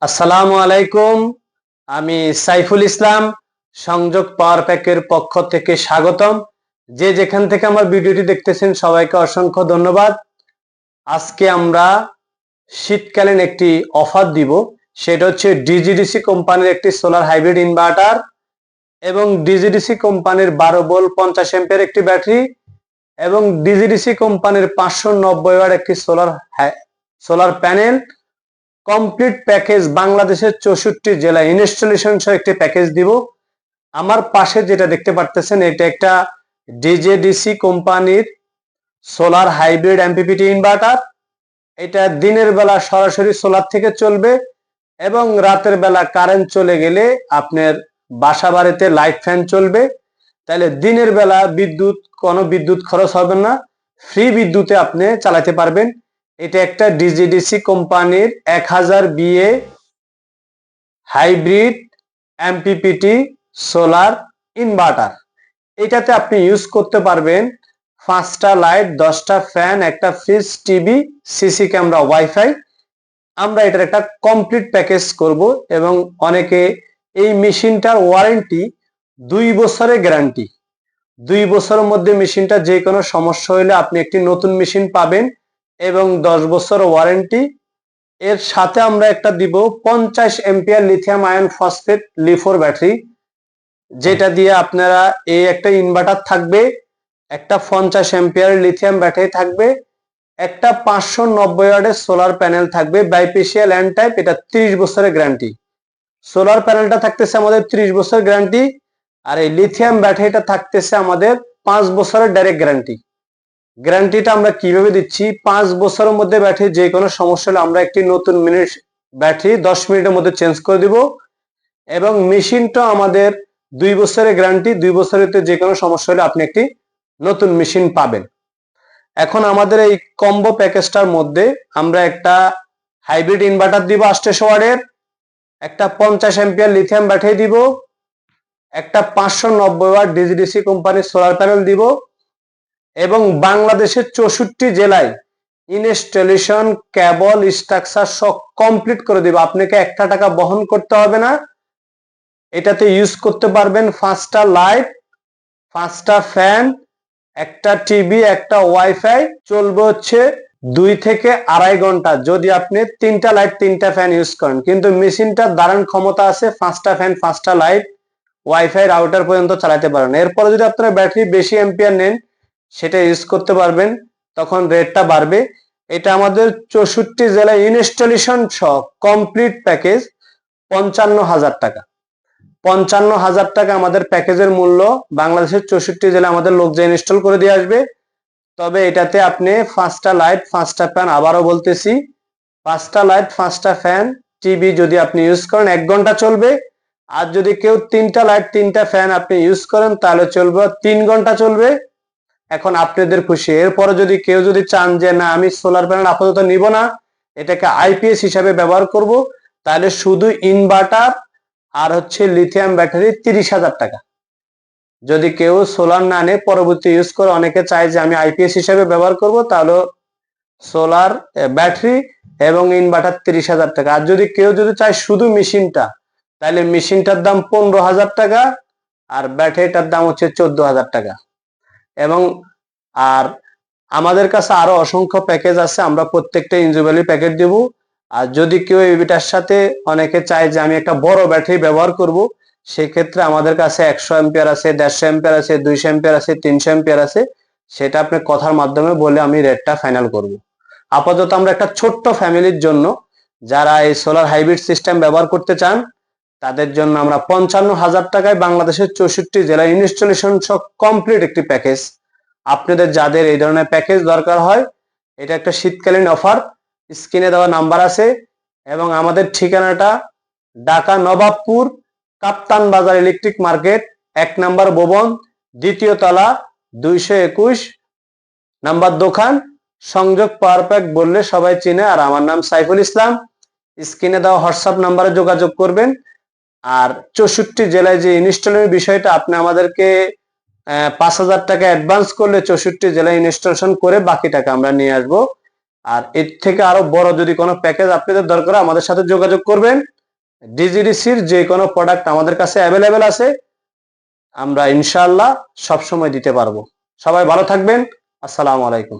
আসসালামু আলাইকুম। আমি সাইফুল ইসলাম, সংযোগ পাওয়ার প্যাকের পক্ষ থেকে স্বাগতম। যে যেখান থেকে আমার ভিডিওটি দেখতেছেন সবাইকে অসংখ্য ধন্যবাদ। আজকে আমরা শীতকালীন একটি অফার দিব, সেটা হচ্ছে ডিজিডিসি কোম্পানির একটি সোলার হাইব্রিড ইনভার্টার এবং ডিজিডিসি কোম্পানির 12 ভোল্ট 50 এম্পিয়ার একটি ব্যাটারি এবং ডিজিডিসি কোম্পানির 590 ওয়াট একটি সোলার প্যানেল। কমপ্লিট প্যাকেজ বাংলাদেশের 64 জেলায় ইনস্টলেশন সহ একটি প্যাকেজ দিব। আমার পাশে যেটা দেখতে পারতেছেন এটা একটা ডিজেডিসি কোম্পানির সোলার হাইব্রিড এমপিপিটি ইনভার্টার। এটা দিনের বেলা সরাসরি সোলার থেকে চলবে এবং রাতের বেলা কারেন্ট চলে গেলে আপনার বাসা বাড়িতে লাইট ফ্যান চলবে। তাহলে দিনের বেলা কোনো বিদ্যুৎ খরচ হবে না, ফ্রি বিদ্যুতে আপনি চালাতে পারবেন। এটা একটা ডিজিডিসি কোম্পানির 1000 BA hybrid MPPT solar inverter. এটাতে আপনি ইউজ করতে পারবেন 5টা লাইট, 10টা ফ্যান, একটা fridge, TV, CC camera, wifi. আমরা এটার একটা কমপ্লিট প্যাকেজ করব এবং অনেকে এই মেশিনটার ওয়ারেন্টি 2 বছরের গ্যারান্টি। 2 বছরের মধ্যে মেশিনটা যে কোনো সমস্যা হলে আপনি একটি নতুন মেশিন পাবেন এবং 10 বছর ওয়ারেন্টি। এর সাথে আমরা একটা দিব 50 এম্পিয়ার লিথিয়াম আয়ন ফসফেট লিফোর ব্যাটারি, যেটা দিয়ে আপনারা এই একটা ইনভার্টার থাকবে, একটা 50 এম্পিয়ার লিথিয়াম ব্যাটারি থাকবে, একটা 590 ওয়াটের সোলার প্যানেল থাকবে বাইপেশিয়াল এন টাইপ। এটা 30 বছরের গ্যারান্টি। সোলার প্যানেলটা থাকতেছে আমাদের 30 বছর গ্যারান্টি আর এই লিথিয়াম ব্যাটারিটা থাকতেছে আমাদের 5 বছরের ডাইরেক্ট গ্যারান্টি। গ্যারান্টিটা আমরা কিভাবে দিচ্ছি? 5 বছরের মধ্যে ব্যাটারি যে কোনো সমস্যা হলে আমরা একটি নতুন ব্যাটারি 10 মিনিটের মধ্যে চেঞ্জ করে দিব এবং মেশিনটা আমাদের 2 বছরের গ্যারান্টি। 2 বছরেতে যে কোনো সমস্যা হলে আপনি একটি নতুন মেশিন পাবেন। এখন আমাদের এই কম্বো প্যাকেজটার মধ্যে আমরা একটা হাইব্রিড ইনভার্টার দিব 800 ওয়াটের, একটা 50 এম্পিয়ার লিথিয়াম ব্যাটারি দিব, একটা 590 ওয়াট ডিজিডিসি কোম্পানির সোলার প্যানেল দিব এবং বাংলাদেশের 64 জেলায় ইনস্টলেশন, কেবল, স্ট্রাকচার সব কমপ্লিট করে দিব। আপনাকে 1 টাকা বহন করতে হবে না। এটাতে ইউজ করতে পারবেন 5টা লাইট, 5টা ফ্যান, একটা টিভি, একটা ওয়াইফাই। চলবে হচ্ছে 2 থেকে 2.5 ঘন্টা যদি আপনি 3টা লাইট 3টা ফ্যান ইউজ করেন। কিন্তু মেশিনটার ধারণ ক্ষমতা আছে 5টা ফ্যান, 5টা লাইট, ওয়াইফাই, রাউটার পর্যন্ত চালাতে পারেন। এরপরে যদি আপনারা ব্যাটারি বেশি এম্পিয়ার নেন সেটা ইউজ করতে পারবেন, তখন রেটটা বাড়বে। এটা আমাদের 64 জেলায় ইনস্টলেশন সহ কমপ্লিট প্যাকেজ 55,000 টাকা। 55,000 টাকা আমাদের প্যাকেজের মূল্য। বাংলাদেশের 64 জেলায় আমাদের লোক যে ইনস্টল করে দিয়ে আসবে। তবে এটাতে আপনি 5টা লাইট, 5টা ফ্যান, আবারও বলতেছি 5টা লাইট, 5টা ফ্যান, টিভি যদি আপনি ইউজ করেন 1 ঘন্টা চলবে। আর যদি কেউ 3টা লাইট 3টা ফ্যান আপনি ইউজ করেন তাহলে চলবে 3 ঘন্টা চলবে। এখন আপনাদের খুশি। এরপরে যদি কেউ চান যে না আমি সোলার প্যানেল আপাতত নিব না, এটাকে আইপিএস হিসাবে ব্যবহার করব, তাহলে শুধু ইনভার্টার আর হচ্ছে লিথিয়াম ব্যাটারি 30,000 টাকা। যদি কেউ সোলার না আনে পরবর্তী ইউজ করে, অনেকে চায় যে আমি আইপিএস হিসাবে ব্যবহার করব, তাহলে সোলার, ব্যাটারি এবং ইনভার্টার 30,000 টাকা। আর যদি কেউ চায় শুধু মেশিনটা, তাহলে মেশিনটার দাম 15,000 টাকা আর ব্যাটারিটার দাম হচ্ছে 14,000 টাকা। এবং আর আমাদের কাছে আরো অসংখ্য প্যাকেজ আছে, আমরা প্রত্যেকটা ইন্ডিভিজুয়ালি প্যাকেজ দেব। আর যদি কেউ এটার সাথে অনেকে চায় যে আমি একটা বড় ব্যাটারি ব্যবহার করব, সেক্ষেত্রে আমাদের কাছে 100 এম্পিয়ার আছে, 150 এম্পিয়ার আছে, 200 এম্পিয়ার আছে, 300 এম্পিয়ার আছে। সেটা আপনি কথার মাধ্যমে বলে আমি রেটটা ফাইনাল করব। আপাতত আমরা একটা ছোট্ট ফ্যামিলির জন্য যারা এই সোলার হাইব্রিড সিস্টেম ব্যবহার করতে চান তাদের জন্য আমরা 55,000 টাকায় বাংলাদেশের 64 জেলায় ইনস্টলেশন সহ কমপ্লিট একটি প্যাকেজ। আপনাদের যাদের এই ধরনের প্যাকেজ দরকার হয়, এটা একটা শীতকালীন অফার। স্ক্রিনে দেওয়া নাম্বার আছে এবং আমাদের ঠিকানাটা ঢাকা নবাবপুর কাপ্তান বাজার ইলেকট্রিক মার্কেট, 1 নম্বর ভবন, 2য় তলা, 221 নাম্বার দোকান। সংযোগ পাওয়ার প্যাক বললে সবাই চিনে। আর আমার নাম সাইফুল ইসলাম। স্ক্রিনে দেওয়া হোয়াটসঅ্যাপ নাম্বারে যোগাযোগ করবেন। আর 64 জেলায় যে ইনস্টলের বিষয়টা, আপনি আমাদেরকে 5,000 টাকা অ্যাডভান্স করলে 64 জেলায় ইনস্টলেশন করে বাকি টাকা আমরা নিয়ে আসবো। আর এর থেকে আরো বড় যদি কোনো প্যাকেজ আপনাদের দরকার হয় আমাদের সাথে যোগাযোগ করবেন। ডিজিডিসির যে কোনো প্রোডাক্ট আমাদের কাছে অ্যাভেলেবেল আছে, আমরা ইনশাআল্লাহ সবসময় দিতে পারবো। সবাই ভালো থাকবেন। আসসালামু আলাইকুম।